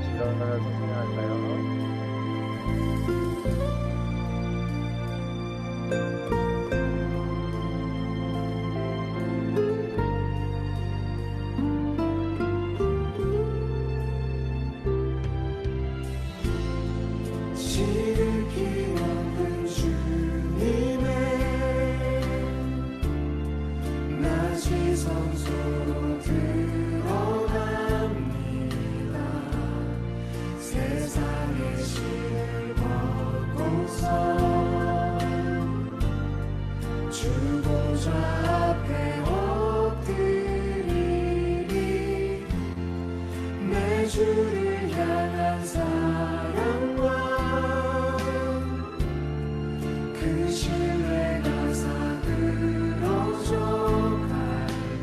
같이 일어나서 찬양할까요? 주를 향한 사랑과 그 신뢰가 사그러져 갈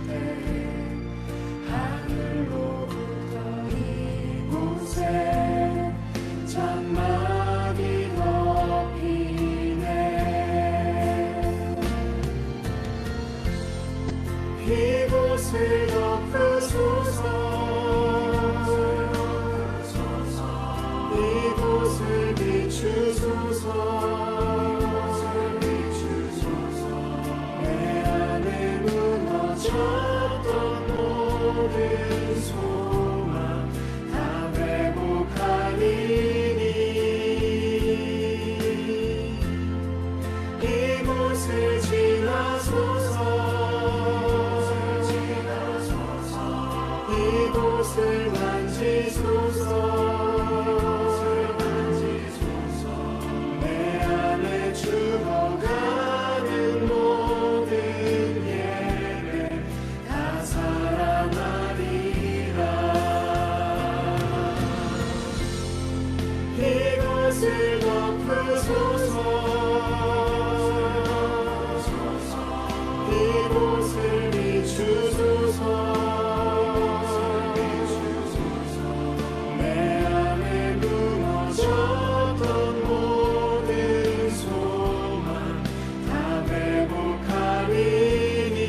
때 하늘로부터 이곳에 장막이 덮이네. 이곳을 덮으소서. 이곳을 비추소서. 내 안에 무너졌던 모든 소망 다 회복하리니. 이곳을 지나소서. 이곳을 만지소서. 죽어가는 모든 예배 다 살아나리라. 이곳을 덮으소서. 이곳을 비추소서. 내 안에 무너졌던 모든 소망 다 회복하리니.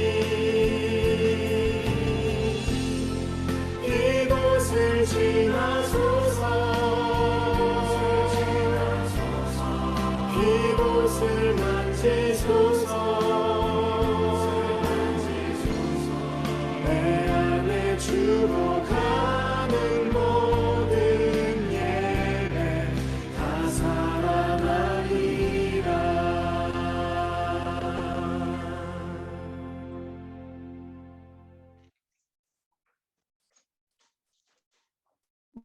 이곳을 지나소서. 이곳을 만지소서. 내 안에 죽어가는 모든 예배 다 살아나리라.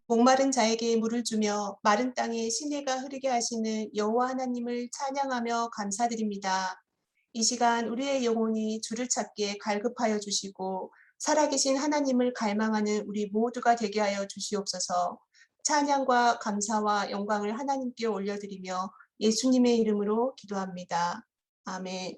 목마른 자에게 물을 주며 마른 땅에 시내가 흐르게 하시는 여호와 하나님을 찬양하며 감사드립니다. 이 시간 우리의 영혼이 주를 찾기에 갈급하여 주시고 살아계신 하나님을 갈망하는 우리 모두가 되게 하여 주시옵소서. 찬양과 감사와 영광을 하나님께 올려드리며 예수님의 이름으로 기도합니다. 아멘.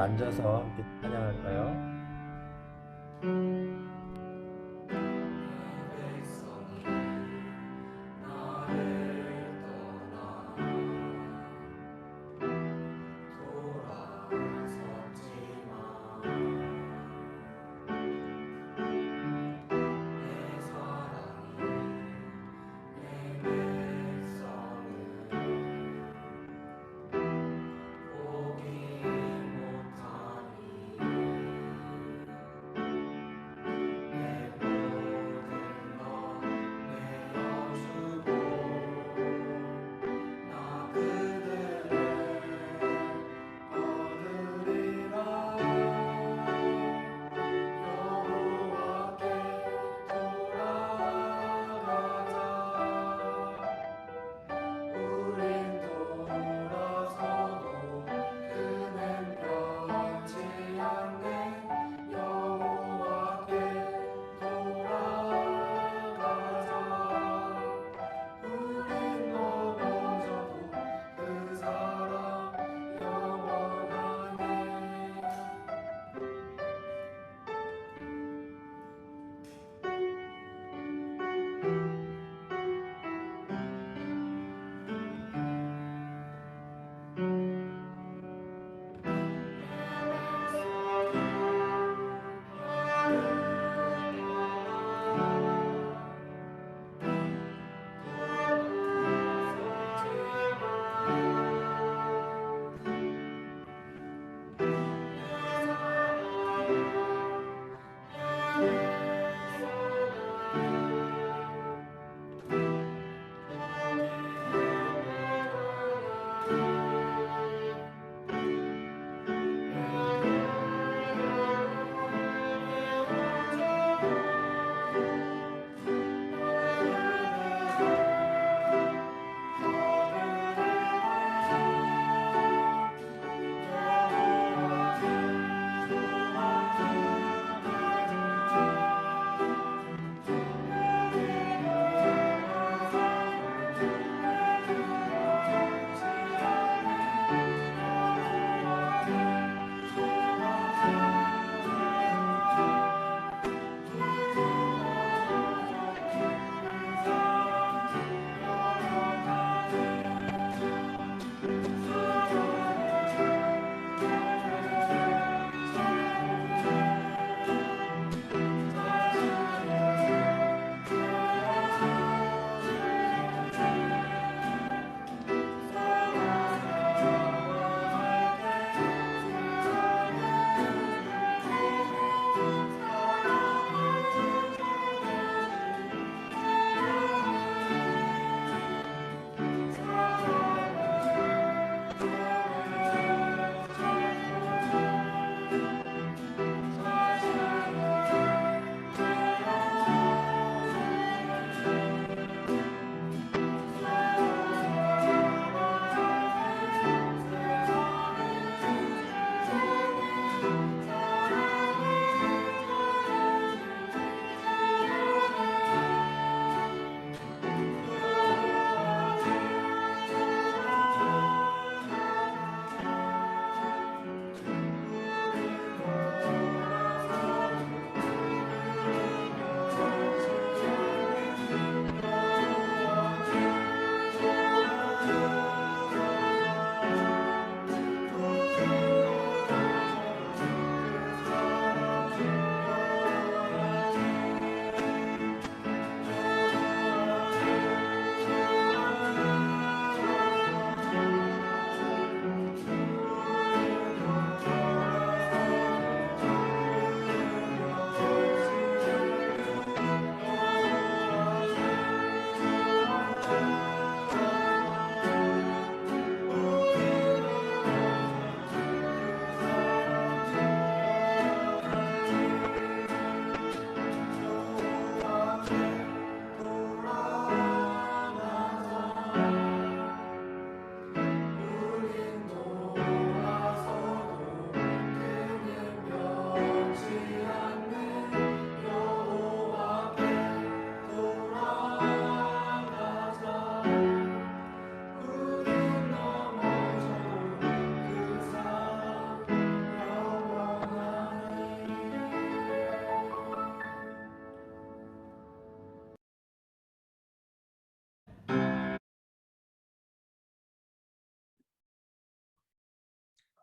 앉아서 함께 찬양할까요?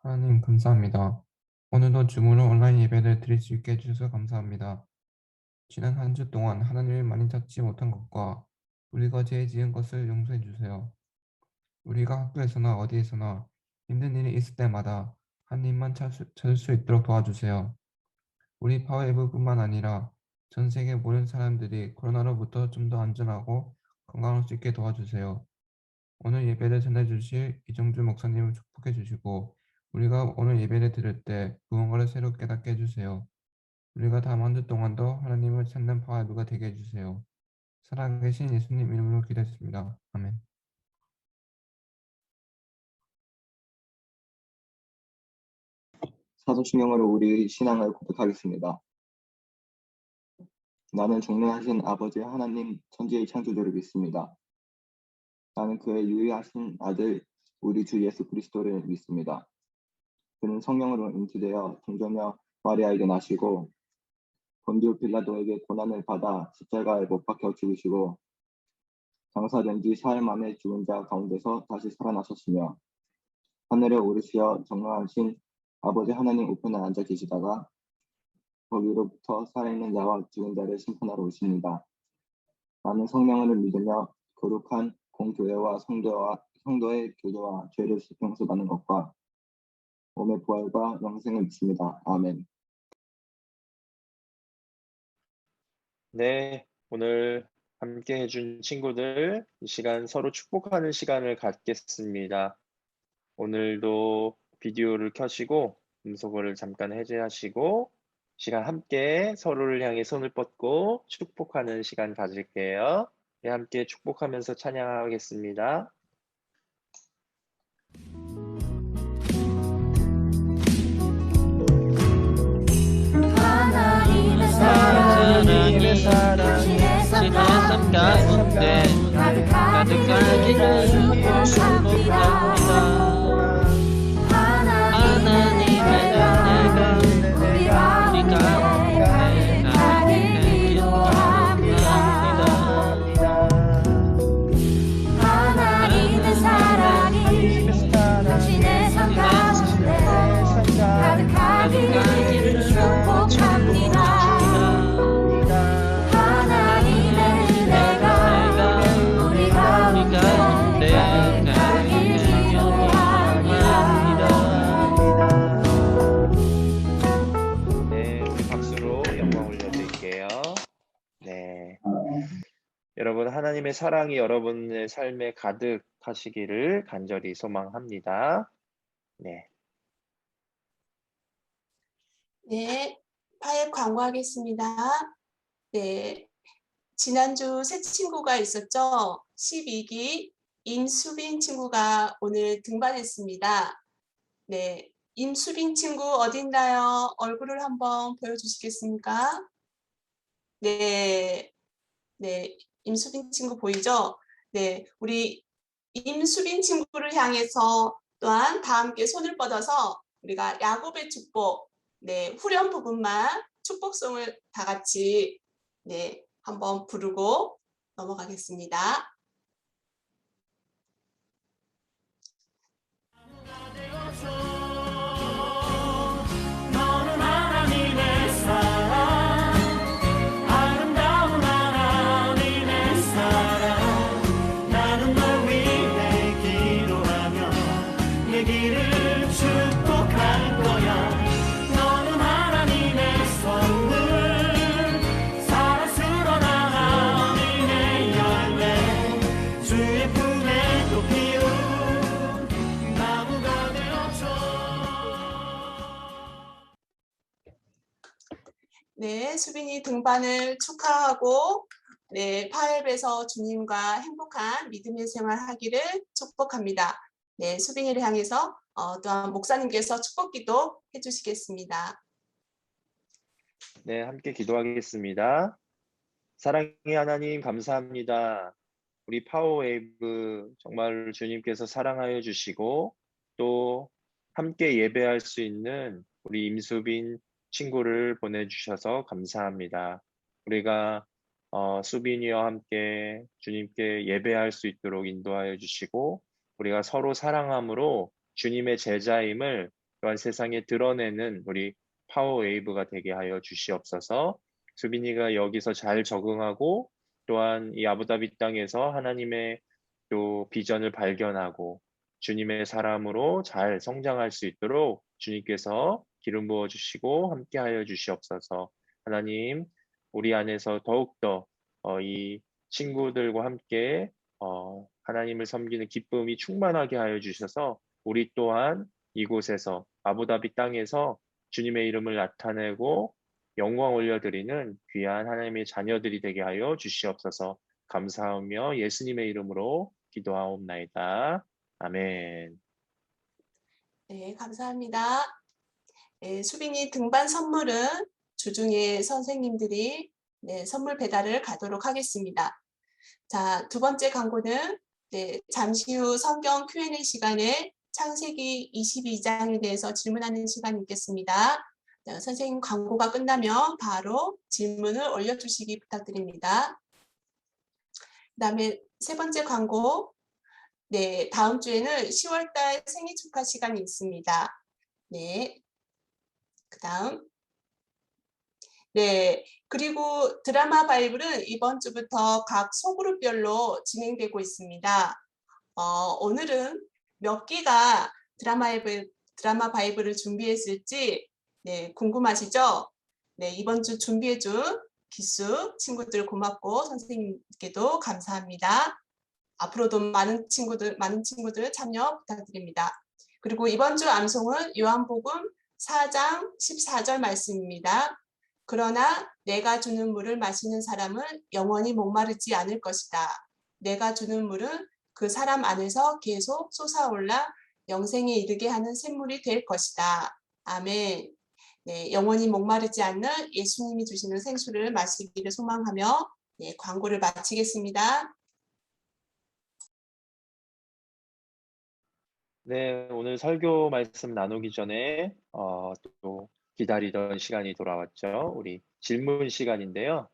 하나님 감사합니다. 오늘도 줌으로 온라인 예배를 드릴 수 있게 해주셔서 감사합니다. 지난 한 주 동안 하나님을 많이 찾지 못한 것과 우리가 죄 지은 것을 용서해 주세요. 우리가 학교에서나 어디에서나 힘든 일이 있을 때마다 하나님만 찾을 수 있도록 도와주세요. 우리 파워웨이브뿐만 아니라 전 세계 모든 사람들이 코로나로부터 좀 더 안전하고 건강할 수 있게 도와주세요. 오늘 예배를 전해주실 이정주 목사님을 축복해 주시고 우리가 오늘 예배를 드릴 때 무언가를 새로 깨닫게 해주세요. 우리가 다음 한 주 동안도 하나님을 찾는 파워웨이브가 되게 해주세요. 살아계신 예수님 이름으로 기도했습니다. 아멘. 사도신경으로 우리의 신앙을 고백하겠습니다. 나는 종래하신 아버지 하나님 천지의 창조주를 믿습니다. 나는 그의 유일하신 아들 우리 주 예수 그리스도를 믿습니다. 그는 성령으로 잉태되어 동정녀 마리아에게 나시고 본디오 빌라도에게 고난을 받아 십자가에 못 박혀 죽으시고 장사된 지 사흘 만에 죽은 자 가운데서 다시 살아나셨으며 하늘에 오르시어 정령하신 아버지 하나님 우편에 앉아 계시다가 거기로부터 살아있는 자와 죽은 자를 심판하러 오십니다. 나는 성령을 믿으며 거룩한 공교회와 성도의 교제와 죄를 용서받는 것과 몸의 부활과 영생을 믿습니다. 아멘. 네, 오늘 함께 해준 친구들, 이 시간 서로 축복하는 시간을 갖겠습니다. 오늘도 비디오를 켜시고 음소거를 잠깐 해제하시고 시간 함께 서로를 향해 손을 뻗고 축복하는 시간 가질게요. 네, 함께 축복하면서 찬양하겠습니다. 하나님의 사랑 당신의 삶 가운데 가득하기를 축복합니다. 하나님의 은혜가 우리 가운데 가득하길 기도합니다. 하나님의 사랑이 당신의 삶 가운데 가득하기를 축복합니다. 여러분, 하나님의 사랑이 여러분의 삶에 가득하시기를 간절히 소망합니다. 네. 네, 파앱 광고하겠습니다. 네, 지난주 새 친구가 있었죠? 12기 임수빈 친구가 오늘 등반했습니다. 네, 임수빈 친구 어딘가요? 얼굴을 한번 보여주시겠습니까? 네, 네, 임수빈 친구 보이죠? 네, 우리 임수빈 친구를 향해서 또한 다 함께 손을 뻗어서 우리가 야곱의 축복, 네, 후렴 부분만 축복송을 다 같이 네, 한번 부르고 넘어가겠습니다. 너는 하나님의 사랑 아름다운 하나님의 사랑 나는 널 위해 기도하며 내 길을 축복할 거야. 너는 하나님의 선물 사랑스러운 하나님의 열매 주의 품에 또 피운 나무가 되어줘. 네, 수빈이 등반을 축하하고 네, 파앱에서 주님과 행복한 믿음의 생활하기를 축복합니다. 네, 수빈이를 향해서 또한 목사님께서 축복기도 해주시겠습니다. 네, 함께 기도하겠습니다. 사랑의 하나님 감사합니다. 우리 파워웨이브 정말 주님께서 사랑하여 주시고 또 함께 예배할 수 있는 우리 임수빈 친구를 보내주셔서 감사합니다. 우리가 수빈이와 함께 주님께 예배할 수 있도록 인도하여 주시고 우리가 서로 사랑함으로 주님의 제자임을 또한 세상에 드러내는 우리 파워웨이브가 되게 하여 주시옵소서. 수빈이가 여기서 잘 적응하고 또한 이 아부다비 땅에서 하나님의 또 비전을 발견하고 주님의 사람으로 잘 성장할 수 있도록 주님께서 기름 부어 주시고 함께하여 주시옵소서. 하나님, 우리 안에서 더욱더 이 친구들과 함께 하나님을 섬기는 기쁨이 충만하게 하여 주셔서 우리 또한 이곳에서 아부다비 땅에서 주님의 이름을 나타내고 영광 올려드리는 귀한 하나님의 자녀들이 되게 하여 주시옵소서. 감사하며 예수님의 이름으로 기도하옵나이다. 아멘. 네, 감사합니다. 네, 수빈이 등반 선물은 주중에 선생님들이 선물 배달을 가도록 하겠습니다. 자, 두 번째 광고는 잠시 후 성경 Q&A 시간에 창세기 22장에 대해서 질문하는 시간이 있겠습니다. 자, 선생님 광고가 끝나면 바로 질문을 올려주시기 부탁드립니다. 그 다음에 세 번째 광고, 다음 주에는 10월달 생일 축하 시간이 있습니다. 그 다음, 그리고 드라마 바이블은 이번 주부터 각 소그룹별로 진행되고 있습니다. 오늘은 몇 기가 드라마 바이블을 준비했을지 궁금하시죠? 이번 주 준비해준 기수 친구들 고맙고 선생님께도 감사합니다. 앞으로도 많은 친구들 참여 부탁드립니다. 그리고 이번 주 암송은 요한복음 4장 14절 말씀입니다. 그러나 내가 주는 물을 마시는 사람은 영원히 목마르지 않을 것이다. 내가 주는 물은 그 사람 안에서 계속 솟아올라 영생에 이르게 하는 샘물이 될 것이다. 아멘. 영원히 목마르지 않는 예수님이 주시는 생수를 마시기를 소망하며 광고를 마치겠습니다. 네, 오늘 설교 말씀 나누기 전에 또 기다리던 시간이 돌아왔죠. 우리 질문 시간인데요.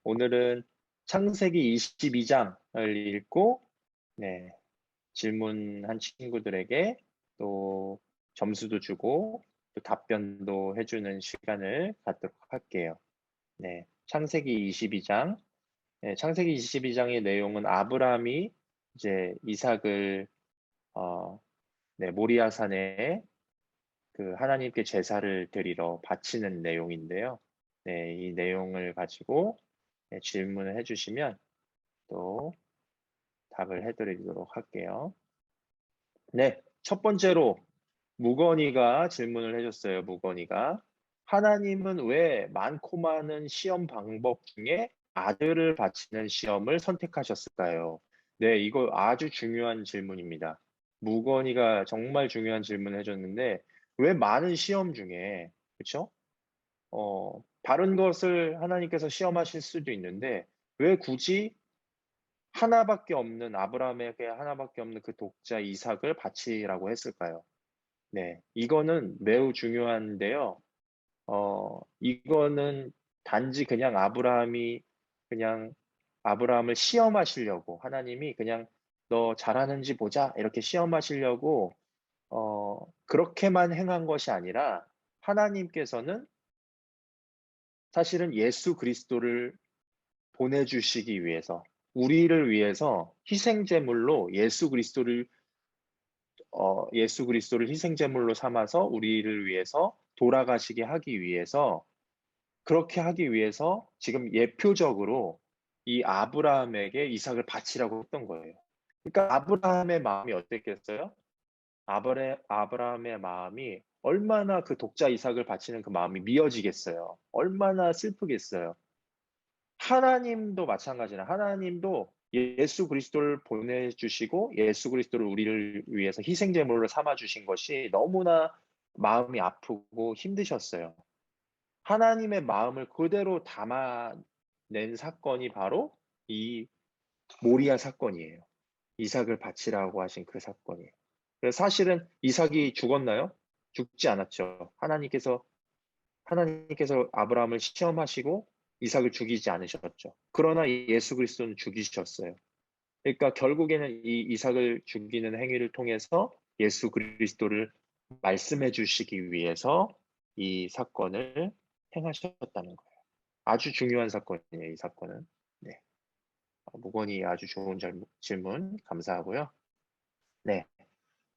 오늘은 창세기 22장을 읽고 질문한 친구들에게 또 점수도 주고 또 답변도 해주는 시간을 갖도록 할게요. 창세기 22장. 창세기 22장의 내용은 아브라함이 이제 이삭을 모리아산에 그 하나님께 제사를 드리러 바치는 내용인데요. 이 내용을 가지고 질문을 해주시면 또 답을 해드리도록 할게요. 첫 번째로 무건이가 질문을 해줬어요. 무건이가 하나님은 왜 많고 많은 시험 방법 중에 아들을 바치는 시험을 선택하셨을까요? 이거 아주 중요한 질문입니다. 무건이가 정말 중요한 질문을 해줬는데 왜 많은 시험 중에, 그렇죠? 다른 것을 하나님께서 시험하실 수도 있는데 왜 굳이 하나밖에 없는 아브라함에게 하나밖에 없는 그 독자 이삭을 바치라고 했을까요? 이거는 매우 중요한데요. 이거는 단지 그냥 아브라함을 시험하시려고 하나님이 그냥 너 잘하는지 보자 이렇게 시험하시려고 그렇게만 행한 것이 아니라 하나님께서는 사실은 예수 그리스도를 보내주시기 위해서 우리를 위해서 희생제물로 예수 그리스도를 희생제물로 삼아서 우리를 위해서 돌아가시게 하기 위해서 그렇게 하기 위해서 지금 예표적으로 이 아브라함에게 이삭을 바치라고 했던 거예요. 그러니까 아브라함의 마음이 어땠겠어요? 아브라함의 마음이 얼마나 그 독자 이삭을 바치는 그 마음이 미어지겠어요. 얼마나 슬프겠어요. 하나님도 마찬가지나 하나님도 예수 그리스도를 보내주시고 예수 그리스도를 우리를 위해서 희생제물로 삼아주신 것이 너무나 마음이 아프고 힘드셨어요. 하나님의 마음을 그대로 담아낸 사건이 바로 이 모리아 사건이에요. 이삭을 바치라고 하신 그 사건이에요. 그래서 사실은 이삭이 죽었나요? 죽지 않았죠. 하나님께서 아브라함을 시험하시고 이삭을 죽이지 않으셨죠. 그러나 예수 그리스도는 죽이셨어요. 그러니까 결국에는 이 이삭을 죽이는 행위를 통해서 예수 그리스도를 말씀해 주시기 위해서 이 사건을 행하셨다는 거예요. 아주 중요한 사건이에요, 이 사건은. 네. 목원이 아주 좋은 질문 감사하고요. 네.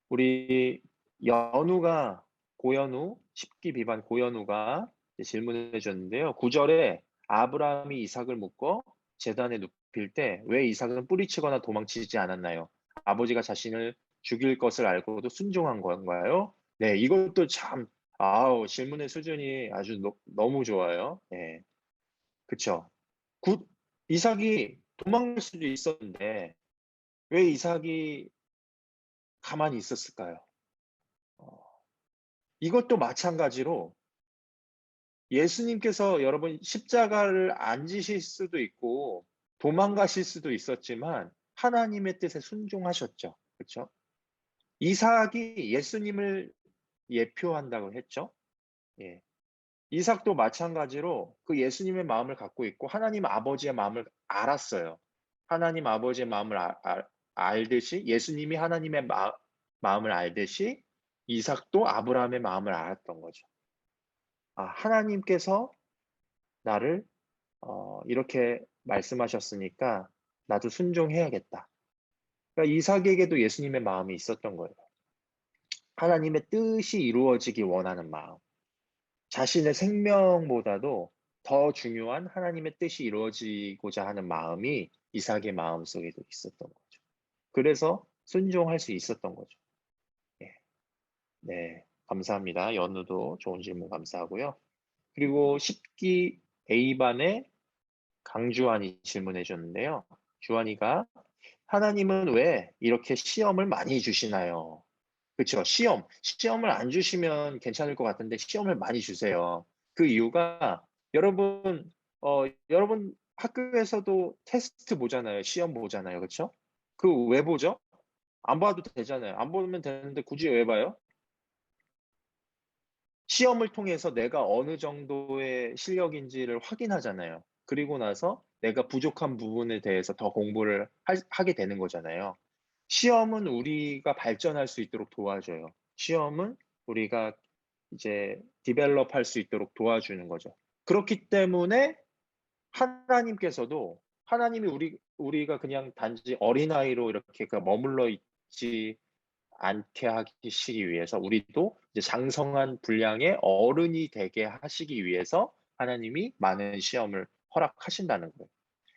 우리 연우가 고연우 10기 비반 고연우가 질문해 줬는데요. 9절에 아브라함이 이삭을 묶어 제단에 눕힐 때 왜 이삭은 뿌리치거나 도망치지 않았나요? 아버지가 자신을 죽일 것을 알고도 순종한 건가요? 네, 이것도 참 질문의 수준이 아주 너무 좋아요. 네. 그쵸? 이삭이 도망갈 수도 있었는데 왜 이삭이 가만히 있었을까요? 이것도 마찬가지로 예수님께서 여러분 십자가를 안 지실 수도 있고 도망가실 수도 있었지만 하나님의 뜻에 순종하셨죠. 그렇죠? 이삭이 예수님을 예표한다고 했죠. 예. 이삭도 마찬가지로 그 예수님의 마음을 갖고 있고 하나님 아버지의 마음을 알았어요. 하나님 아버지의 마음을 알듯이 예수님이 하나님의 마음을 알듯이 이삭도 아브라함의 마음을 알았던 거죠. 하나님께서 나를 이렇게 말씀하셨으니까 나도 순종해야겠다. 그러니까 이삭에게도 예수님의 마음이 있었던 거예요. 하나님의 뜻이 이루어지기 원하는 마음. 자신의 생명보다도 더 중요한 하나님의 뜻이 이루어지고자 하는 마음이 이삭의 마음 속에도 있었던 거죠. 그래서 순종할 수 있었던 거죠. 네, 감사합니다. 연우도 좋은 질문 감사하고요. 그리고 10기 A반에 강주환이 질문해 줬는데요. 주환이가 하나님은 왜 이렇게 시험을 많이 주시나요? 그렇죠. 시험을 안 주시면 괜찮을 것 같은데 시험을 많이 주세요. 그 이유가 여러분 학교에서도 테스트 보잖아요. 시험 보잖아요. 그렇죠? 그 왜 보죠? 안 봐도 되잖아요. 안 보면 되는데 굳이 왜 봐요? 시험을 통해서 내가 어느 정도의 실력인지를 확인하잖아요. 그리고 나서 내가 부족한 부분에 대해서 더 공부를 하게 되는 거잖아요. 시험은 우리가 발전할 수 있도록 도와줘요. 시험은 우리가 이제 디벨롭 할 수 있도록 도와주는 거죠. 그렇기 때문에 하나님께서도 하나님이 우리가 그냥 단지 어린아이로 이렇게 머물러 있지 않게 하시기 위해서 우리도 이제 장성한 분량의 어른이 되게 하시기 위해서 하나님이 많은 시험을 허락하신다는 거예요.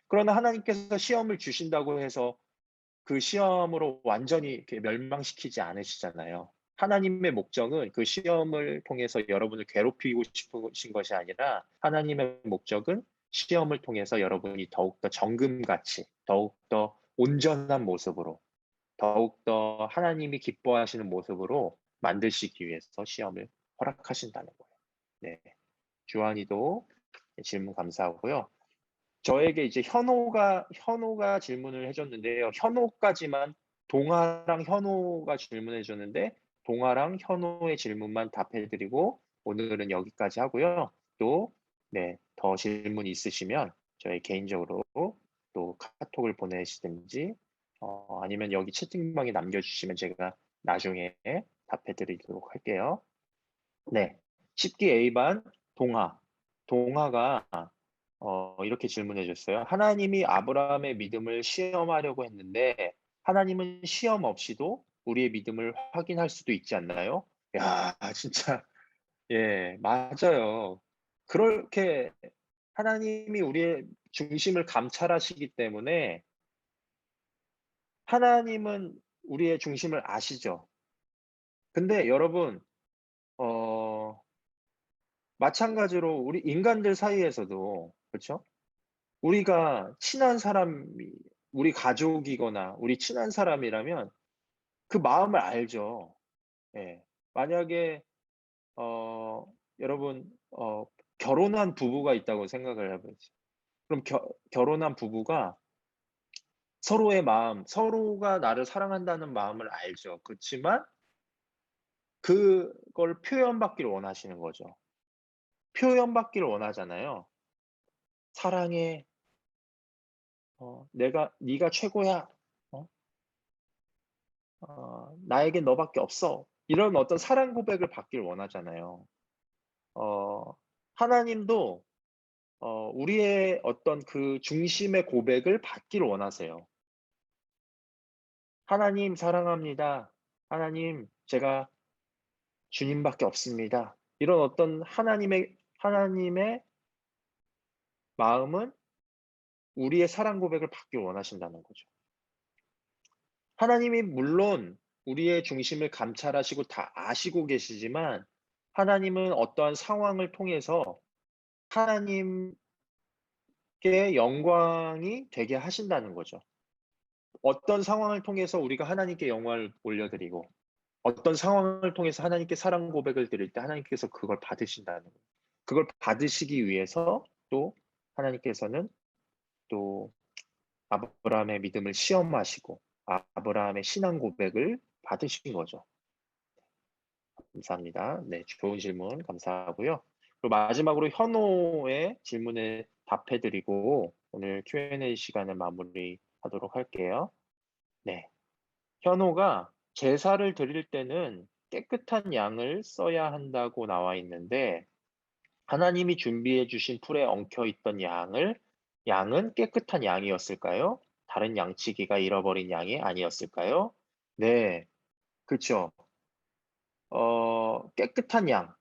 그러나 하나님께서 시험을 주신다고 해서 그 시험으로 완전히 이렇게 멸망시키지 않으시잖아요. 하나님의 목적은 그 시험을 통해서 여러분을 괴롭히고 싶으신 것이 아니라 하나님의 목적은 시험을 통해서 여러분이 더욱더 정금같이 더욱더 온전한 모습으로 더욱더 하나님이 기뻐하시는 모습으로 만드시기 위해서 시험을 허락하신다는 거예요. 네, 주한이도 질문 감사하고요. 저에게 이제 현호가 질문을 해줬는데요. 현호까지만 동아랑 현호가 질문해 줬는데 동아랑 현호의 질문만 답해드리고 오늘은 여기까지 하고요. 또 더 질문 있으시면 저희 개인적으로 또 카톡을 보내시든지 아니면 여기 채팅방에 남겨주시면 제가 나중에 답해드리도록 할게요. 네, 10기 A반 동아가 이렇게 질문해 줬어요. 하나님이 아브라함의 믿음을 시험하려고 했는데 하나님은 시험 없이도 우리의 믿음을 확인할 수도 있지 않나요? 야, 진짜 예, 맞아요. 그렇게 하나님이 우리의 중심을 감찰하시기 때문에 하나님은 우리의 중심을 아시죠. 근데 여러분 마찬가지로 우리 인간들 사이에서도 그렇죠? 우리가 친한 사람이 우리 가족이거나 우리 친한 사람이라면 그 마음을 알죠. 예. 만약에 여러분 결혼한 부부가 있다고 생각을 해보세요. 그럼 결혼한 부부가 서로의 마음, 서로가 나를 사랑한다는 마음을 알죠. 그렇지만 그걸 표현받기를 원하시는 거죠. 표현받기를 원하잖아요. 사랑해. 네가 최고야. 나에겐 너밖에 없어. 이런 어떤 사랑 고백을 받길 원하잖아요. 하나님도 우리의 어떤 그 중심의 고백을 받기를 원하세요. 하나님 사랑합니다. 하나님 제가 주님밖에 없습니다. 이런 어떤 하나님의 마음은 우리의 사랑 고백을 받길 원하신다는 거죠. 하나님이 물론 우리의 중심을 감찰하시고 다 아시고 계시지만 하나님은 어떠한 상황을 통해서 하나님께 영광이 되게 하신다는 거죠. 어떤 상황을 통해서 우리가 하나님께 영광을 올려드리고 어떤 상황을 통해서 하나님께 사랑 고백을 드릴 때 하나님께서 그걸 받으신다는 거예요. 그걸 받으시기 위해서 또 하나님께서는 또 아브라함의 믿음을 시험하시고 아브라함의 신앙 고백을 받으신 거죠. 감사합니다. 네, 좋은 질문 감사하고요. 그리고 마지막으로 현호의 질문에 답해드리고 오늘 Q&A 시간을 마무리하도록 할게요. 네, 현호가 제사를 드릴 때는 깨끗한 양을 써야 한다고 나와 있는데 하나님이 준비해 주신 풀에 엉켜 있던 양은 깨끗한 양이었을까요? 다른 양치기가 잃어버린 양이 아니었을까요? 네, 그렇죠. 깨끗한 양.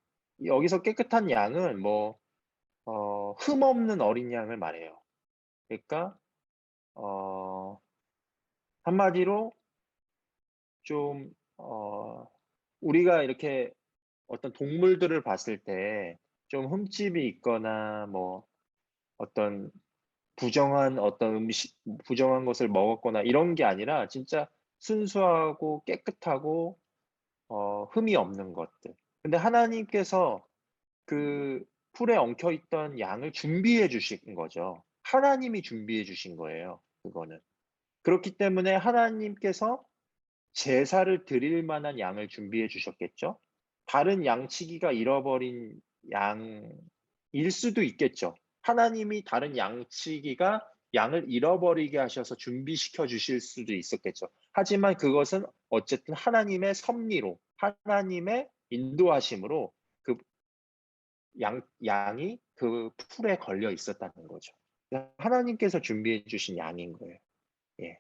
여기서 깨끗한 양은 흠 없는 어린 양을 말해요. 그러니까 한마디로 좀 우리가 이렇게 어떤 동물들을 봤을 때 좀 흠집이 있거나 어떤 부정한 것을 먹었거나 이런 게 아니라 진짜 순수하고 깨끗하고 흠이 없는 것들. 근데 하나님께서 그 풀에 엉켜 있던 양을 준비해 주신 거죠. 하나님이 준비해 주신 거예요. 그거는. 그렇기 때문에 하나님께서 제사를 드릴 만한 양을 준비해 주셨겠죠. 다른 양치기가 잃어버린 양일 수도 있겠죠. 하나님이 다른 양치기가 양을 잃어버리게 하셔서 준비시켜 주실 수도 있었겠죠. 하지만 그것은 어쨌든 하나님의 섭리로, 하나님의 인도하심으로 그 양이 그 풀에 걸려 있었다는 거죠. 하나님께서 준비해 주신 양인 거예요. 예.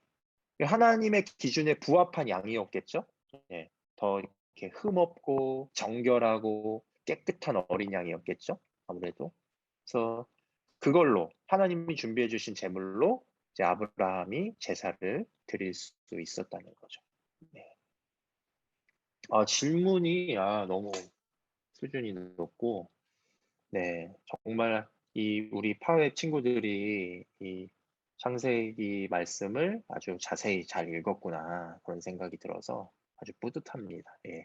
하나님의 기준에 부합한 양이었겠죠. 예. 더 이렇게 흠없고 정결하고 깨끗한 어린 양이었겠죠. 아무래도. 그래서 그걸로 하나님이 준비해 주신 제물로 이제 아브라함이 제사를 드릴 수 있었다는 거죠. 네. 질문이 너무 수준이 높고, 네, 정말 우리 파웨 친구들이 이 창세기 말씀을 아주 자세히 잘 읽었구나 그런 생각이 들어서 아주 뿌듯합니다. 예.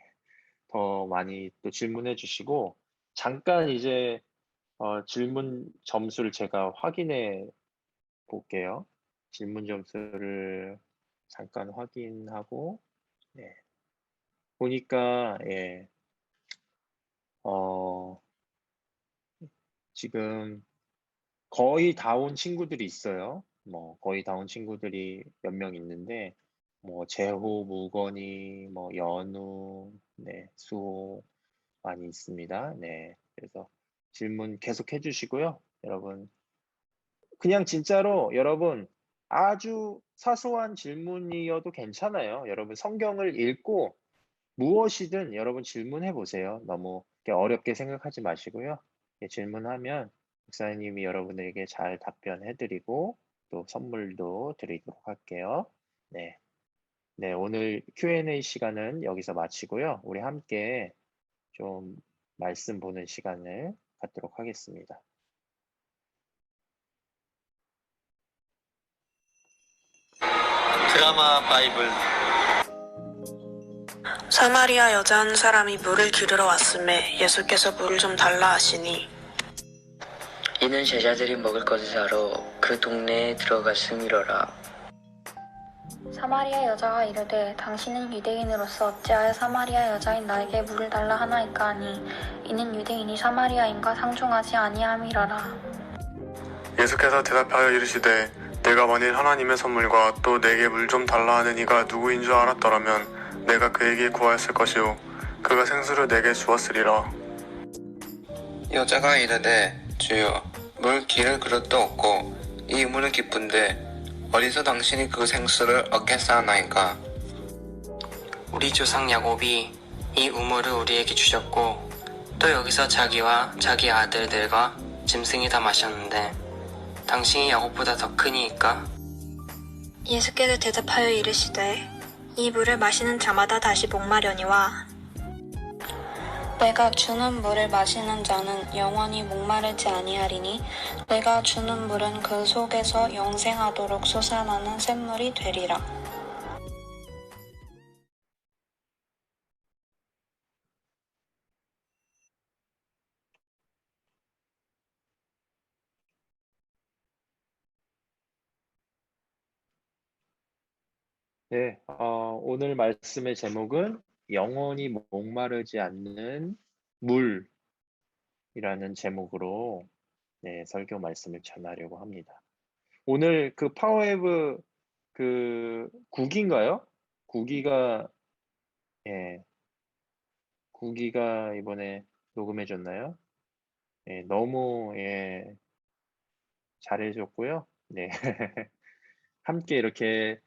더 많이 또 질문해 주시고 잠깐 이제 질문 점수를 제가 확인해 볼게요. 질문 점수를 잠깐 확인하고 네. 보니까 예. 지금 거의 다 온 친구들이 있어요. 거의 다 온 친구들이 몇 명 있는데 재호, 무건이, 연우, 네, 수호 많이 있습니다. 네. 그래서 질문 계속 해주시고요. 여러분, 그냥 진짜로 여러분 아주 사소한 질문이어도 괜찮아요. 여러분 성경을 읽고 무엇이든 여러분 질문해 보세요. 너무 어렵게 생각하지 마시고요. 질문하면 목사님이 여러분에게 잘 답변해드리고 또 선물도 드리도록 할게요. 네. 네, 오늘 Q&A 시간은 여기서 마치고요. 우리 함께 좀 말씀 보는 시간을 갖도록 하겠습니다. 드라마 바이블. 사마리아 여자 한 사람이 물을 기르러 왔음에 예수께서 물을 좀 달라 하시니 이는 제자들이 먹을 것을 사러 그 동네에 들어갔음이로라. 사마리아 여자가 이르되 당신은 유대인으로서 어찌하여 사마리아 여자인 나에게 물을 달라 하나이까 하니 이는 유대인이 사마리아인과 상종하지 아니함이라라. 예수께서 대답하여 이르시되 내가 만일 하나님의 선물과 또 내게 물 좀 달라 하는 이가 누구인 줄 알았더라면 내가 그에게 구하였을 것이요 그가 생수를 내게 주었으리라. 여자가 이르되 주여 물 기를 그릇도 없고 이 물은 깊은데 어디서 당신이 그 생수를 얻겠사오나이까. 우리 조상 야곱이 이 우물을 우리에게 주셨고 또 여기서 자기와 자기 아들들과 짐승이 다 마셨는데 당신이 야곱보다 더 크니이까? 예수께서 대답하여 이르시되 이 물을 마시는 자마다 다시 목마려니와 내가 주는 물을 마시는 자는 영원히 목마르지 아니하리니 내가 주는 물은 그 속에서 영생하도록 솟아나는 샘물이 되리라. 네, 오늘 말씀의 제목은 영원히 목마르지 않는 물이라는 제목으로 설교 말씀을 전하려고 합니다. 오늘 그 파워웨브 그 국기인가요? 국기가 이번에 녹음해 줬나요? 너무 잘해줬고요. 네. 함께 이렇게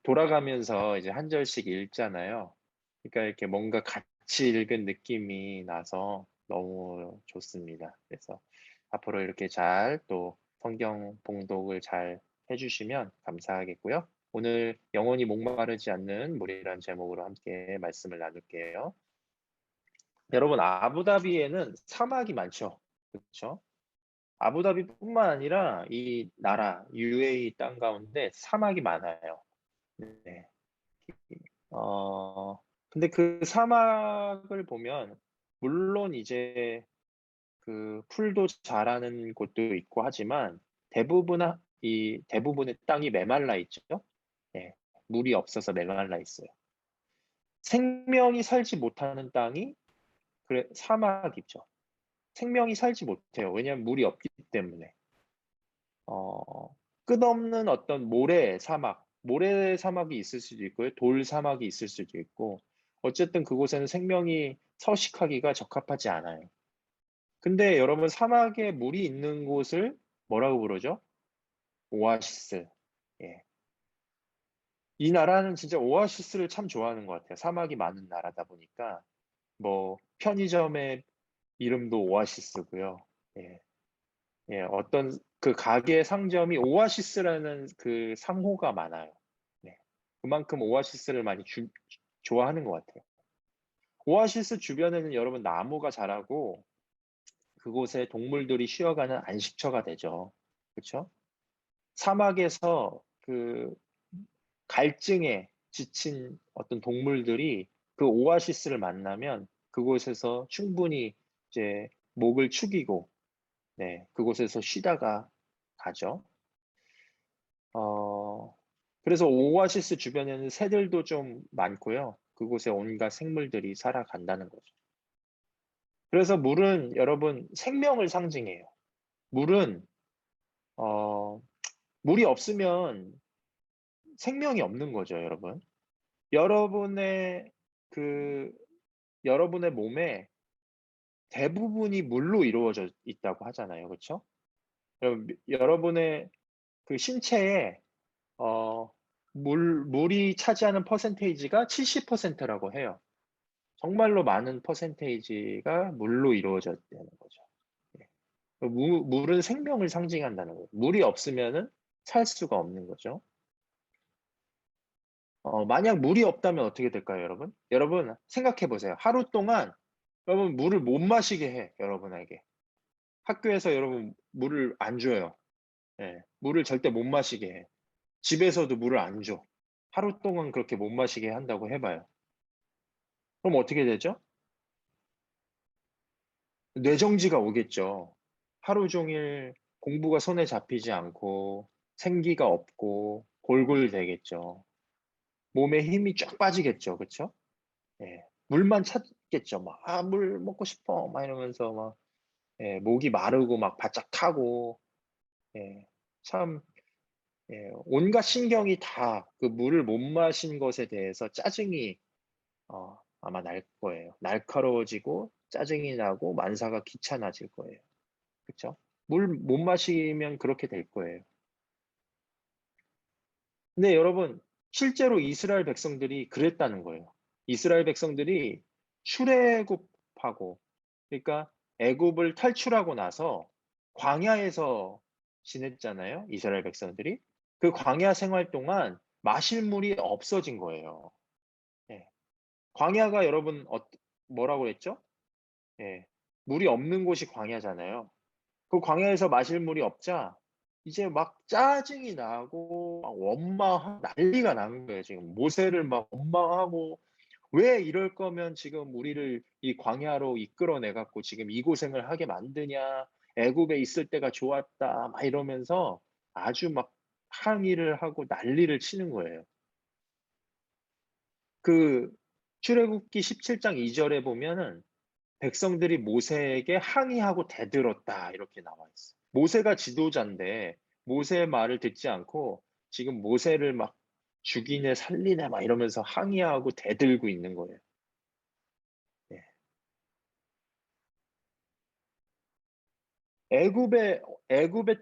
돌아가면서 이제 한 절씩 읽잖아요. 그러니까 이렇게 뭔가 같이 읽은 느낌이 나서 너무 좋습니다. 그래서 앞으로 이렇게 잘 또 성경 봉독을 잘 해주시면 감사하겠고요. 오늘 영원히 목마르지 않는 물이라는 제목으로 함께 말씀을 나눌게요. 여러분, 아부다비에는 사막이 많죠. 그렇죠? 아부다비뿐만 아니라 이 나라 UAE 땅 가운데 사막이 많아요. 네. 근데 그 사막을 보면 물론 이제 그 풀도 자라는 곳도 있고 하지만 대부분의 땅이 메말라 있죠. 네. 물이 없어서 메말라 있어요. 생명이 살지 못하는 땅이 사막이죠. 생명이 살지 못해요. 왜냐하면 물이 없기 때문에. 끝없는 어떤 모래 사막이 있을 수도 있고요. 돌 사막이 있을 수도 있고, 어쨌든 그곳에는 생명이 서식하기가 적합하지 않아요. 근데 여러분, 사막에 물이 있는 곳을 뭐라고 부르죠? 오아시스. 이 나라는 진짜 오아시스를 참 좋아하는 것 같아요. 사막이 많은 나라다 보니까 뭐 편의점의 이름도 오아시스고요. 어떤 그 가게 상점이 오아시스라는 그 상호가 많아요. 그만큼 오아시스를 많이 좋아하는 것 같아요. 오아시스 주변에는 여러분 나무가 자라고 그곳에 동물들이 쉬어가는 안식처가 되죠. 그렇죠? 사막에서 그 갈증에 지친 어떤 동물들이 그 오아시스를 만나면 그곳에서 충분히 이제 목을 축이고 그곳에서 쉬다가 가죠. 그래서 오아시스 주변에는 새들도 좀 많고요. 그곳에 온갖 생물들이 살아간다는 거죠. 그래서 물은 여러분 생명을 상징해요. 물은 물이 없으면 생명이 없는 거죠, 여러분. 여러분의 몸에 대부분이 물로 이루어져 있다고 하잖아요. 그렇죠? 여러분의 그 신체에 물이 차지하는 퍼센테이지가 70%라고 해요. 정말로 많은 퍼센테이지가 물로 이루어져 있다는 거죠. 물은 생명을 상징한다는 거예요. 물이 없으면은 살 수가 없는 거죠. 만약 물이 없다면 어떻게 될까요, 여러분? 여러분 생각해 보세요. 하루 동안 여러분 물을 못 마시게 해, 여러분에게. 학교에서 여러분 물을 안 줘요. 물을 절대 못 마시게 해. 집에서도 물을 안 줘. 하루 동안 그렇게 못 마시게 한다고 해봐요. 그럼 어떻게 되죠? 뇌정지가 오겠죠. 하루 종일 공부가 손에 잡히지 않고 생기가 없고 골골대겠죠. 몸에 힘이 쫙 빠지겠죠. 그렇죠? 물만 찾겠죠. 막 물 먹고 싶어 막 이러면서 막 목이 마르고 막 바짝 타고 참 온갖 신경이 다 그 물을 못 마신 것에 대해서 짜증이 아마 날 거예요. 날카로워지고 짜증이 나고 만사가 귀찮아질 거예요. 그렇죠? 물 못 마시면 그렇게 될 거예요. 근데 여러분 실제로 이스라엘 백성들이 그랬다는 거예요. 이스라엘 백성들이 출애굽하고 그러니까 애굽을 탈출하고 나서 광야에서 지냈잖아요. 이스라엘 백성들이. 그 광야 생활 동안 마실 물이 없어진 거예요. 예. 광야가 여러분 뭐라고 했죠? 예. 물이 없는 곳이 광야잖아요. 그 광야에서 마실 물이 없자 이제 막 짜증이 나고 막 원망 난리가 난 거예요. 지금 모세를 막 원망하고 왜 이럴 거면 지금 우리를 이 광야로 이끌어내 갖고 지금 이 고생을 하게 만드냐. 애굽에 있을 때가 좋았다. 막 이러면서 아주 막 항의를 하고 난리를 치는 거예요. 그 출애굽기 17장 2절에 보면은 백성들이 모세에게 항의하고 대들었다 이렇게 나와 있어요. 모세가 지도자인데 모세의 말을 듣지 않고 지금 모세를 막 죽이네 살리네 막 이러면서 항의하고 대들고 있는 거예요. 예. 애굽의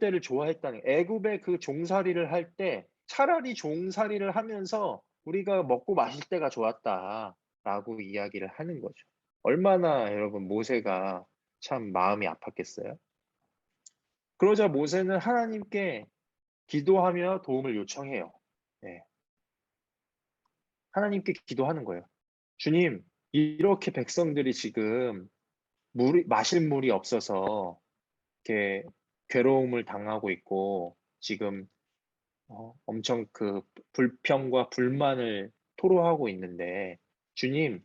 때를 좋아했다는 애굽의 그 종살이를 할 때 차라리 종살이를 하면서 우리가 먹고 마실 때가 좋았다라고 이야기를 하는 거죠. 얼마나 여러분 모세가 참 마음이 아팠겠어요. 그러자 모세는 하나님께 기도하며 도움을 요청해요. 네. 하나님께 기도하는 거예요. 주님, 이렇게 백성들이 지금 마실 물이 없어서 이렇게 괴로움을 당하고 있고 지금 엄청 그 불평과 불만을 토로하고 있는데 주님,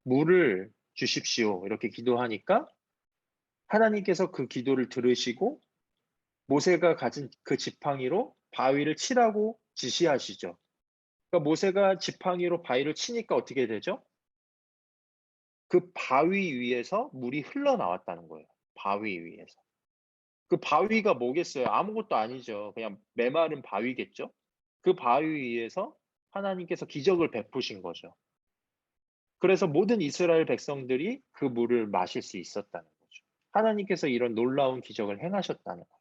물을 주십시오. 이렇게 기도하니까 하나님께서 그 기도를 들으시고 모세가 가진 그 지팡이로 바위를 치라고 지시하시죠. 그러니까 모세가 지팡이로 바위를 치니까 어떻게 되죠? 그 바위 위에서 물이 흘러나왔다는 거예요. 바위 위에서. 그 바위가 뭐겠어요? 아무것도 아니죠. 그냥 메마른 바위겠죠? 그 바위 위에서 하나님께서 기적을 베푸신 거죠. 그래서 모든 이스라엘 백성들이 그 물을 마실 수 있었다는 거죠. 하나님께서 이런 놀라운 기적을 행하셨다는 거예요.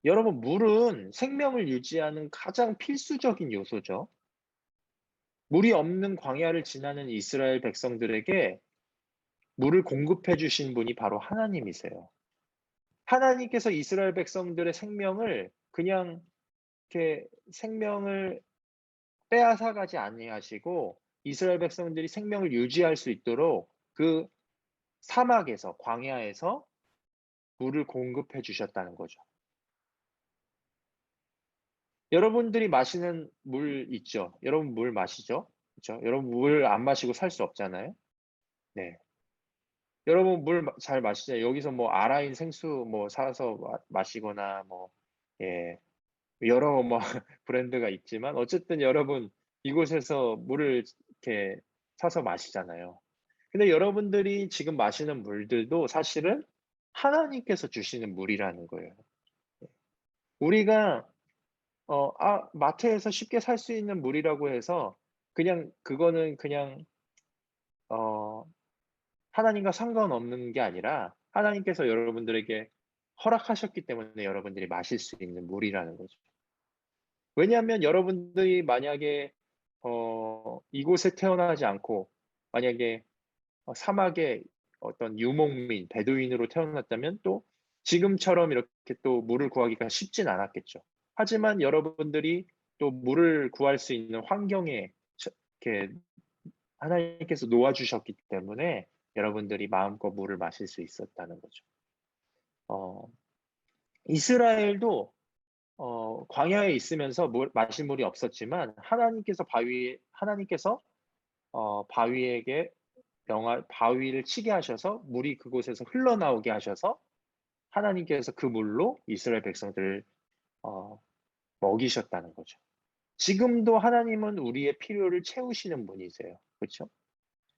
여러분, 물은 생명을 유지하는 가장 필수적인 요소죠. 물이 없는 광야를 지나는 이스라엘 백성들에게 물을 공급해 주신 분이 바로 하나님이세요. 하나님께서 이스라엘 백성들의 생명을 그냥 이렇게 생명을 빼앗아가지 아니하시고 이스라엘 백성들이 생명을 유지할 수 있도록 그 사막에서 광야에서 물을 공급해 주셨다는 거죠. 여러분들이 마시는 물 있죠? 여러분 물 마시죠? 그렇죠? 여러분 물 안 마시고 살 수 없잖아요. 네. 여러분 물 잘 마시죠? 여기서 뭐 아라인 생수 뭐 사서 마시거나 뭐 예. 여러 뭐 브랜드가 있지만 어쨌든 여러분 이곳에서 물을 이렇게 사서 마시잖아요. 근데 여러분들이 지금 마시는 물들도 사실은 하나님께서 주시는 물이라는 거예요. 우리가 마트에서 쉽게 살 수 있는 물이라고 해서 그냥 그거는 그냥 하나님과 상관없는 게 아니라 하나님께서 여러분들에게 허락하셨기 때문에 여러분들이 마실 수 있는 물이라는 거죠. 왜냐하면 여러분들이 만약에 이곳에 태어나지 않고 만약에 사막의 어떤 유목민, 베두인으로 태어났다면 또 지금처럼 이렇게 또 물을 구하기가 쉽진 않았겠죠. 하지만 여러분들이 또 물을 구할 수 있는 환경에 이렇게 하나님께서 놓아주셨기 때문에 여러분들이 마음껏 물을 마실 수 있었다는 거죠. 이스라엘도 광야에 있으면서 마실 물이 없었지만 하나님께서 바위에게 바위를 치게 하셔서 물이 그곳에서 흘러나오게 하셔서 하나님께서 그 물로 이스라엘 백성들을 먹이셨다는 거죠. 지금도 하나님은 우리의 필요를 채우시는 분이세요. 그렇죠?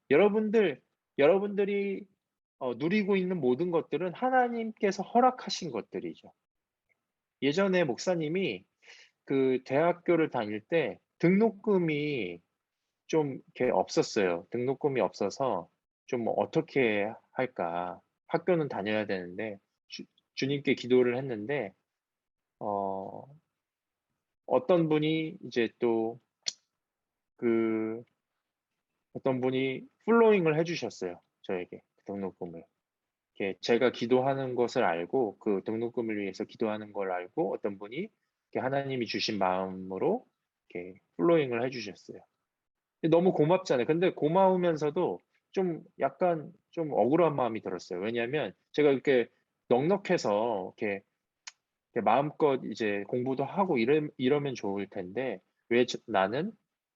여러분들이 누리고 있는 모든 것들은 하나님께서 허락하신 것들이죠. 예전에 목사님이 그 대학교를 다닐 때 등록금이 좀 이렇게 없었어요. 등록금이 없어서 좀 어떻게 할까? 학교는 다녀야 되는데 주님께 기도를 했는데 어떤 분이 이제 또 어떤 분이 플로잉을 해주셨어요. 저에게 등록금을. 이렇게 제가 기도하는 것을 알고 그 등록금을 위해서 기도하는 걸 알고 어떤 분이 이렇게 하나님이 주신 마음으로 이렇게 플로잉을 해주셨어요. 너무 고맙잖아요. 근데 고마우면서도 좀 약간 좀 억울한 마음이 들었어요. 왜냐하면 제가 이렇게 넉넉해서 이렇게 마음껏 이제 공부도 하고 이러면 좋을 텐데 왜 나는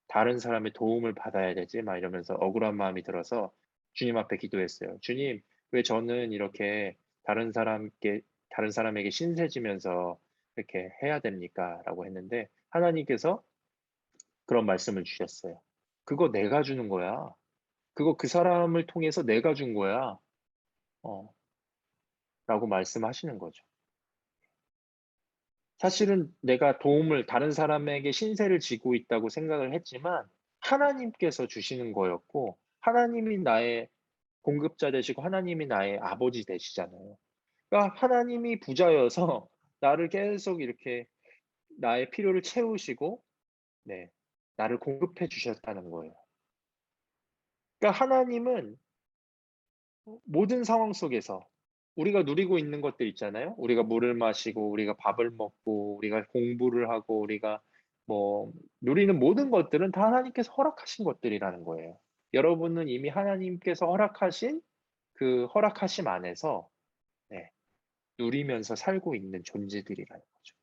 다른 사람의 도움을 받아야 되지? 막 이러면서 억울한 마음이 들어서 주님 앞에 기도했어요. 주님, 왜 저는 이렇게 다른 사람에게 신세지면서 이렇게 해야 됩니까? 라고 했는데 하나님께서 그런 말씀을 주셨어요. 그거 내가 주는 거야. 그거 그 사람을 통해서 내가 준 거야. 라고 말씀하시는 거죠. 사실은 내가 다른 사람에게 신세를 지고 있다고 생각을 했지만 하나님께서 주시는 거였고 하나님이 나의 공급자 되시고 하나님이 나의 아버지 되시잖아요. 그러니까 하나님이 부자여서 나를 계속 이렇게 나의 필요를 채우시고 나를 공급해 주셨다는 거예요. 그러니까 하나님은 모든 상황 속에서 우리가 누리고 있는 것들 있잖아요. 우리가 물을 마시고 우리가 밥을 먹고 우리가 공부를 하고 우리가 뭐 누리는 모든 것들은 다 하나님께서 허락하신 것들이라는 거예요. 여러분은 이미 하나님께서 허락하신 그 허락하심 안에서 누리면서 살고 있는 존재들이라는 거죠.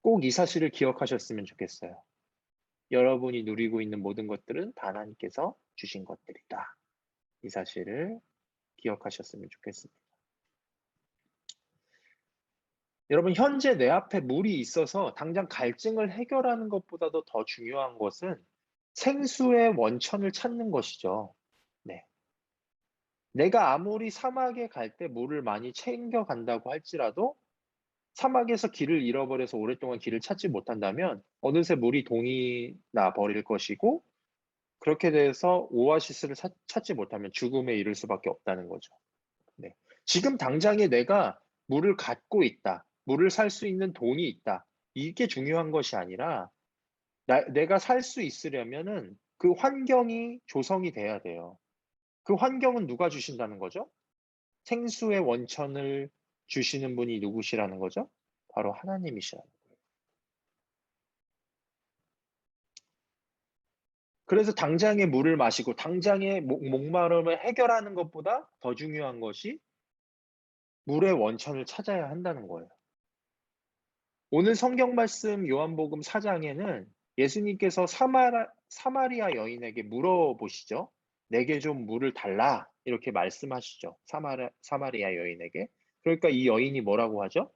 꼭 이 사실을 기억하셨으면 좋겠어요. 여러분이 누리고 있는 모든 것들은 다 하나님께서 주신 것들이다. 이 사실을 기억하셨으면 좋겠습니다. 여러분, 현재 내 앞에 물이 있어서 당장 갈증을 해결하는 것보다도 더 중요한 것은 생수의 원천을 찾는 것이죠. 내가 아무리 사막에 갈 때 물을 많이 챙겨간다고 할지라도 사막에서 길을 잃어버려서 오랫동안 길을 찾지 못한다면 어느새 물이 동이 나 버릴 것이고 그렇게 돼서 오아시스를 찾지 못하면 죽음에 이를 수밖에 없다는 거죠. 지금 당장에 내가 물을 갖고 있다. 물을 살 수 있는 돈이 있다. 이게 중요한 것이 아니라 내가 살 수 있으려면은 그 환경이 조성이 돼야 돼요. 그 환경은 누가 주신다는 거죠? 생수의 원천을 주시는 분이 누구시라는 거죠? 바로 하나님이시라는 거예요. 그래서 당장의 물을 마시고 당장의 목마름을 해결하는 것보다 더 중요한 것이 물의 원천을 찾아야 한다는 거예요. 오늘 성경 말씀 요한복음 4장에는 예수님께서 사마리아 여인에게 물어보시죠. 내게 좀 물을 달라 이렇게 말씀하시죠. 사마리아 여인에게. 그러니까 이 여인이 뭐라고 하죠?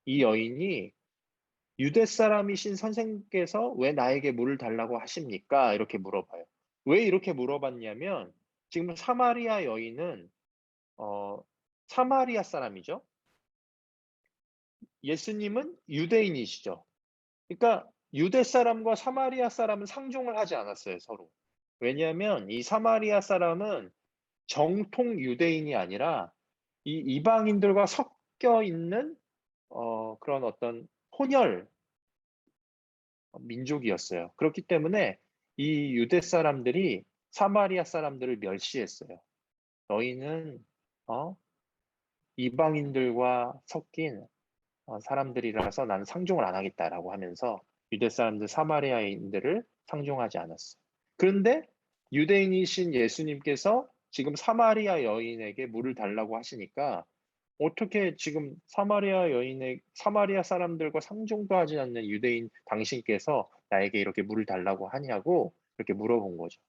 이 여인이 유대 사람이신 선생님께서 왜 나에게 물을 달라고 하십니까? 이렇게 물어봐요. 왜 이렇게 물어봤냐면 지금 사마리아 여인은 사마리아 사람이죠. 예수님은 유대인이시죠. 그러니까 유대 사람과 사마리아 사람은 상종을 하지 않았어요, 서로. 왜냐하면 이 사마리아 사람은 정통 유대인이 아니라 이 이방인들과 섞여 있는 그런 어떤 혼혈 민족이었어요. 그렇기 때문에 이 유대 사람들이 사마리아 사람들을 멸시했어요. 너희는 이방인들과 섞인 사람들이라서 나는 상종을 안 하겠다라고 하면서 유대 사람들 사마리아인들을 상종하지 않았어요. 그런데 유대인이신 예수님께서 지금 사마리아 여인에게 물을 달라고 하시니까 어떻게 지금 사마리아 사람들과 상종도 하지 않는 유대인 당신께서 나에게 이렇게 물을 달라고 하냐고 이렇게 물어본 거죠.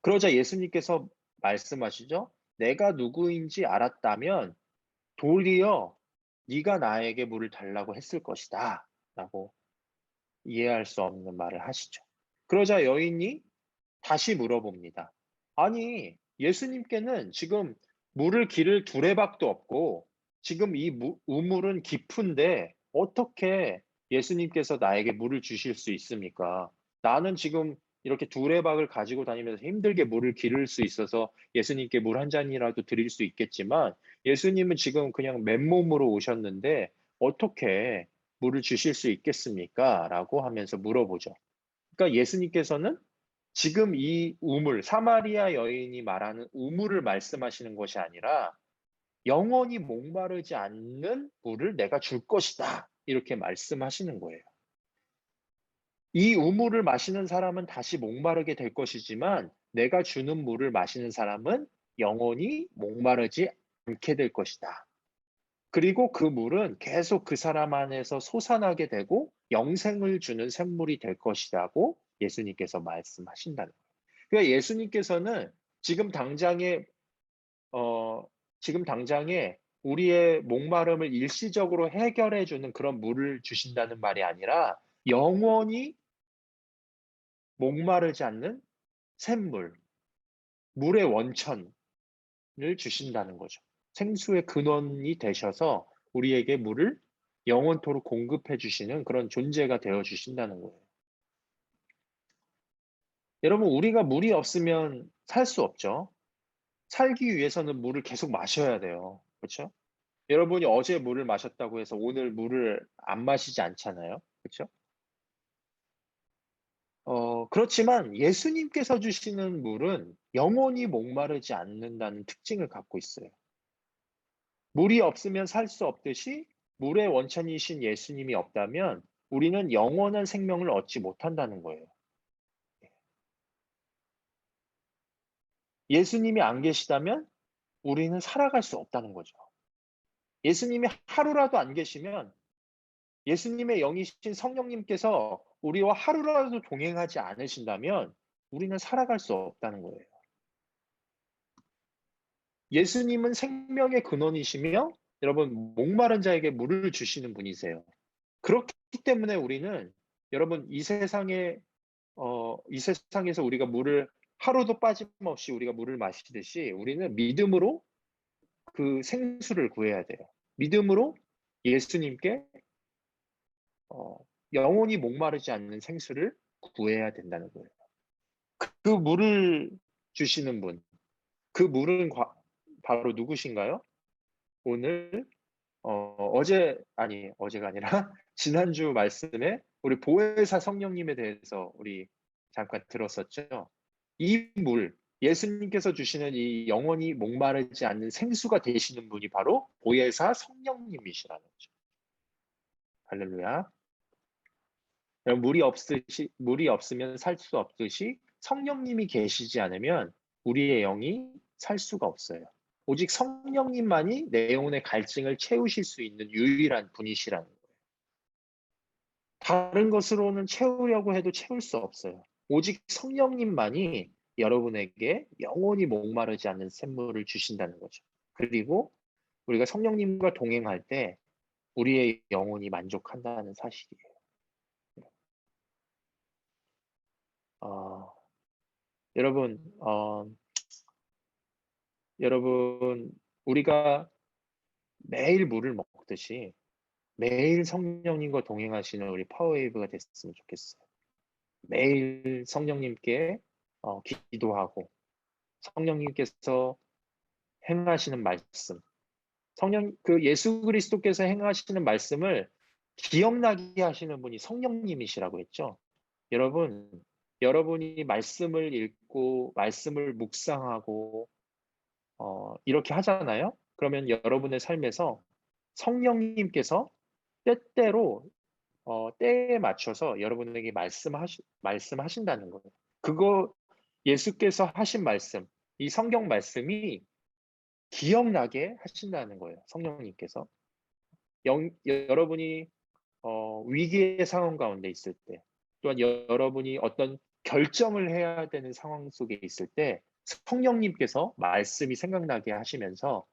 그러자 예수님께서 말씀하시죠. 내가 누구인지 알았다면 도리어 네가 나에게 물을 달라고 했을 것이다 라고 이해할 수 없는 말을 하시죠. 그러자 여인이 다시 물어봅니다. 아니 예수님께는 지금 물을 기를 두레박도 없고 지금 이 우물은 깊은데 어떻게 예수님께서 나에게 물을 주실 수 있습니까? 나는 지금 이렇게 두레박을 가지고 다니면서 힘들게 물을 기를 수 있어서 예수님께 물 한 잔이라도 드릴 수 있겠지만 예수님은 지금 그냥 맨몸으로 오셨는데 어떻게 물을 주실 수 있겠습니까? 라고 하면서 물어보죠. 그러니까 예수님께서는 지금 이 우물, 사마리아 여인이 말하는 우물을 말씀하시는 것이 아니라 영원히 목마르지 않는 물을 내가 줄 것이다. 이렇게 말씀하시는 거예요. 이 우물을 마시는 사람은 다시 목마르게 될 것이지만 내가 주는 물을 마시는 사람은 영원히 목마르지 않게 될 것이다. 그리고 그 물은 계속 그 사람 안에서 솟아나게 되고 영생을 주는 샘물이 될 것이라고 예수님께서 말씀하신다는 거예요. 그러니까 예수님께서는 지금 당장에 우리의 목마름을 일시적으로 해결해 주는 그런 물을 주신다는 말이 아니라 영원히 목마르지 않는 샘물, 물의 원천을 주신다는 거죠. 생수의 근원이 되셔서 우리에게 물을 영원토록 공급해 주시는 그런 존재가 되어 주신다는 거예요. 여러분, 우리가 물이 없으면 살 수 없죠. 살기 위해서는 물을 계속 마셔야 돼요. 그렇죠? 여러분이 어제 물을 마셨다고 해서 오늘 물을 안 마시지 않잖아요. 그렇죠? 그렇지만 예수님께서 주시는 물은 영원히 목마르지 않는다는 특징을 갖고 있어요. 물이 없으면 살 수 없듯이 물의 원천이신 예수님이 없다면 우리는 영원한 생명을 얻지 못한다는 거예요. 예수님이 안 계시다면 우리는 살아갈 수 없다는 거죠. 예수님이 하루라도 안 계시면 예수님의 영이신 성령님께서 우리와 하루라도 동행하지 않으신다면 우리는 살아갈 수 없다는 거예요. 예수님은 생명의 근원이시며 여러분 목마른 자에게 물을 주시는 분이세요. 그렇기 때문에 우리는 여러분 이 세상에서 우리가 물을 하루도 빠짐없이 우리가 물을 마시듯이 우리는 믿음으로 그 생수를 구해야 돼요. 믿음으로 예수님께 영원히 목마르지 않는 생수를 구해야 된다는 거예요. 그 물을 주시는 분, 그 물은 바로 누구신가요? 오늘 어제가 아니라 지난주 말씀에 우리 보혜사 성령님에 대해서 우리 잠깐 들었었죠. 이 물, 예수님께서 주시는 이 영원히 목마르지 않는 생수가 되시는 분이 바로 보혜사 성령님이시라는 거죠. 할렐루야. 물이 없으면 살 수 없듯이 성령님이 계시지 않으면 우리의 영이 살 수가 없어요. 오직 성령님만이 내 영혼의 갈증을 채우실 수 있는 유일한 분이시라는 거예요. 다른 것으로는 채우려고 해도 채울 수 없어요. 오직 성령님만이 여러분에게 영원히 목마르지 않는 샘물을 주신다는 거죠. 그리고 우리가 성령님과 동행할 때 우리의 영혼이 만족한다는 사실이에요. 여러분, 우리가 매일 물을 먹듯이 매일 성령님과 동행하시는 우리 파워웨이브가 됐으면 좋겠어요. 매일 성령님께 기도하고 성령님께서 행하시는 말씀, 예수 그리스도께서 행하시는 말씀을 기억나게 하시는 분이 성령님이시라고 했죠. 여러분이 말씀을 읽고 말씀을 묵상하고 이렇게 하잖아요. 그러면 여러분의 삶에서 성령님께서 때때로 때에 맞춰서 여러분에게 말씀하신다는 거예요. 그거 예수께서 하신 말씀, 이 성경 말씀이 기억나게 하신다는 거예요. 성령님께서 여러분이 위기의 상황 가운데 있을 때, 또한 여러분이 어떤 결정을 해야 되는 상황 속에 있을 때 성령님께서 말씀이 생각나게 하시면서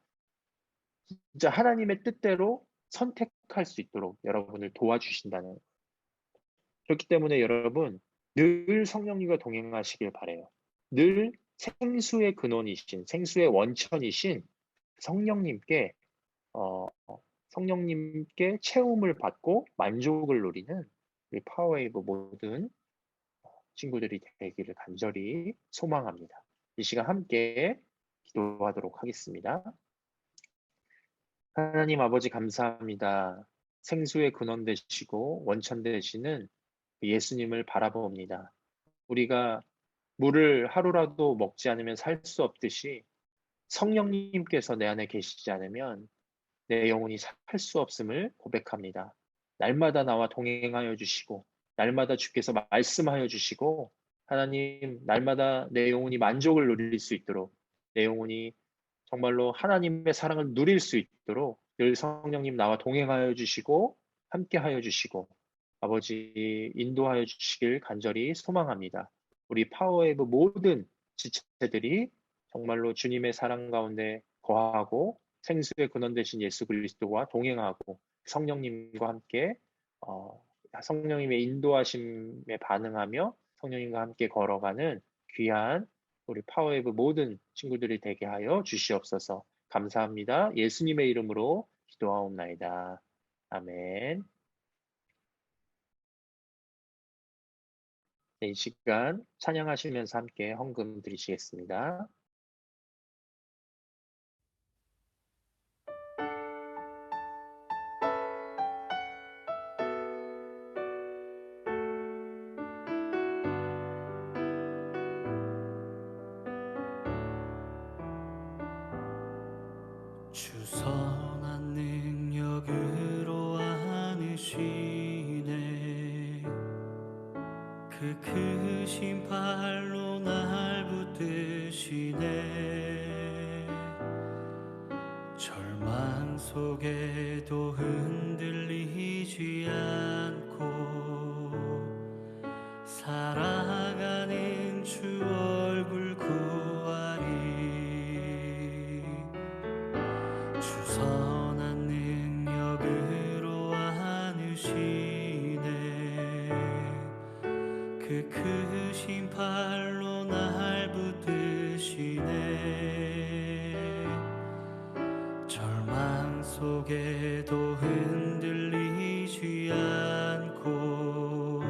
진짜 하나님의 뜻대로 선택할 수 있도록 여러분을 도와주신다는 거예요. 그렇기 때문에 여러분 늘 성령님과 동행하시길 바라요. 늘 생수의 근원이신, 생수의 원천이신 성령님께 성령님께 채움을 받고 만족을 누리는 우리 파워웨이브 모든 친구들이 되기를 간절히 소망합니다. 이 시간 함께 기도하도록 하겠습니다. 하나님 아버지 감사합니다. 생수의 근원 되시고 원천 되시는 예수님을 바라봅니다. 우리가 물을 하루라도 먹지 않으면 살 수 없듯이 성령님께서 내 안에 계시지 않으면 내 영혼이 살 수 없음을 고백합니다. 날마다 나와 동행하여 주시고 날마다 주께서 말씀하여 주시고 하나님 날마다 내 영혼이 만족을 누릴 수 있도록 내 영혼이 정말로 하나님의 사랑을 누릴 수 있도록 늘 성령님 나와 동행하여 주시고 함께하여 주시고 아버지 인도하여 주시길 간절히 소망합니다. 우리 파워웨이브 모든 지체들이 정말로 주님의 사랑 가운데 거하고 생수의 근원 되신 예수 그리스도와 동행하고 성령님과 함께 성령님의 인도하심에 반응하며 성령님과 함께 걸어가는 귀한 우리 파워웨이브 모든 친구들이 되게 하여 주시옵소서. 감사합니다. 예수님의 이름으로 기도하옵나이다. 아멘. 네, 이 시간 찬양하시면서 함께 헌금 드리시겠습니다. 주 선한 능력으로 안으시네 그 크신 발로 날 붙드시네 절망 속에도 흔들리지 않고 살아가는 주 얼굴 구하리 주 선한 능력으로 안으시네 그 크신 팔로 날 붙드시네 절망 속에도 흔들리지 않고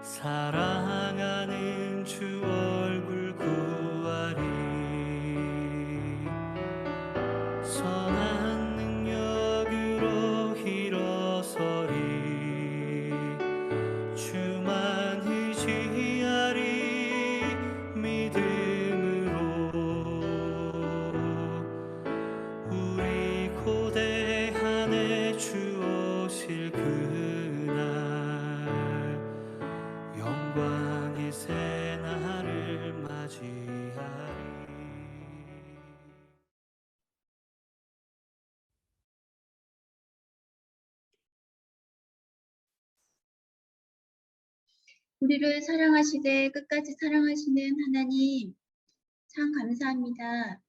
사랑하는 주 얼굴 구하리 선한 능력으로 일어서리 주만 의지하리 믿음으로 우리 고대한에 주 오실 그날 영광의 새날을 맞이하리 우리를 사랑하시되 끝까지 사랑하시는 하나님, 참 감사합니다.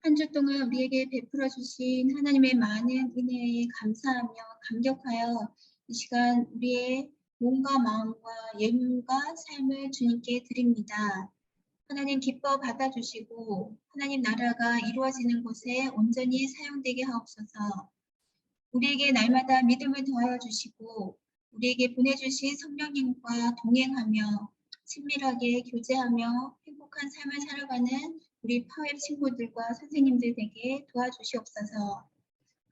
한 주 동안 우리에게 베풀어 주신 하나님의 많은 은혜에 감사하며 감격하여 이 시간 우리의 몸과 마음과 예물과 삶을 주님께 드립니다. 하나님 기뻐 받아주시고 하나님 나라가 이루어지는 곳에 온전히 사용되게 하옵소서. 우리에게 날마다 믿음을 더하여 주시고 우리에게 보내주신 성령님과 동행하며 친밀하게 교제하며 행복한 삶을 살아가는 우리 파웹 친구들과 선생님들 되게 도와주시옵소서.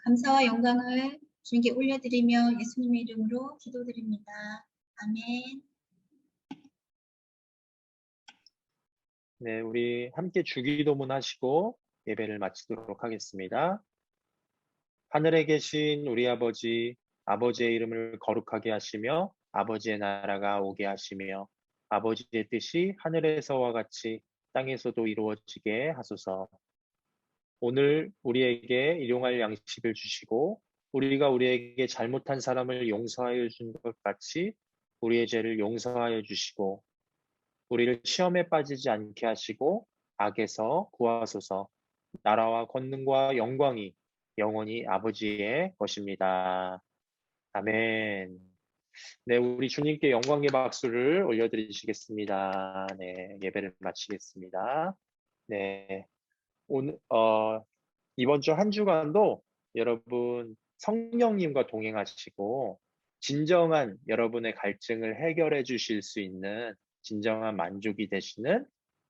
감사와 영광을 주님께 올려드리며 예수님의 이름으로 기도드립니다. 아멘. 네, 우리 함께 주기도문 하시고 예배를 마치도록 하겠습니다. 하늘에 계신 우리 아버지, 아버지의 이름을 거룩하게 하시며 아버지의 나라가 오게 하시며 아버지의 뜻이 하늘에서와 같이 땅에서도 이루어지게 하소서. 오늘 우리에게 일용할 양식을 주시고 우리가 우리에게 잘못한 사람을 용서하여 준 것 같이 우리의 죄를 용서하여 주시고 우리를 시험에 빠지지 않게 하시고 악에서 구하소서. 나라와 권능과 영광이 영원히 아버지의 것입니다. 아멘. 네, 우리 주님께 영광의 박수를 올려드리시겠습니다. 네, 예배를 마치겠습니다. 네, 오늘 이번 주 한 주간도 여러분 성령님과 동행하시고 진정한 여러분의 갈증을 해결해 주실 수 있는 진정한 만족이 되시는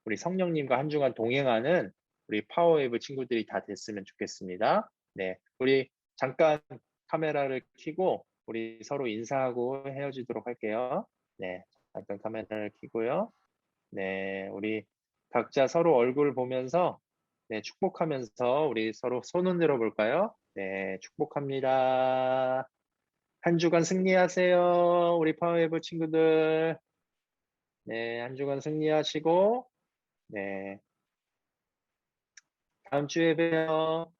우리 성령님과 한 주간 동행하는 우리 파워웨이브 친구들이 다 됐으면 좋겠습니다. 네, 우리 잠깐 카메라를 켜고 우리 서로 인사하고 헤어지도록 할게요. 네, 잠깐 카메라를 켜고요. 네, 우리 각자 서로 얼굴 보면서 네, 축복하면서 우리 서로 손 흔들어 볼까요? 네, 축복합니다. 한 주간 승리하세요. 우리 파워웨이브 친구들. 네, 한 주간 승리하시고 네, 다음 주에 봬요.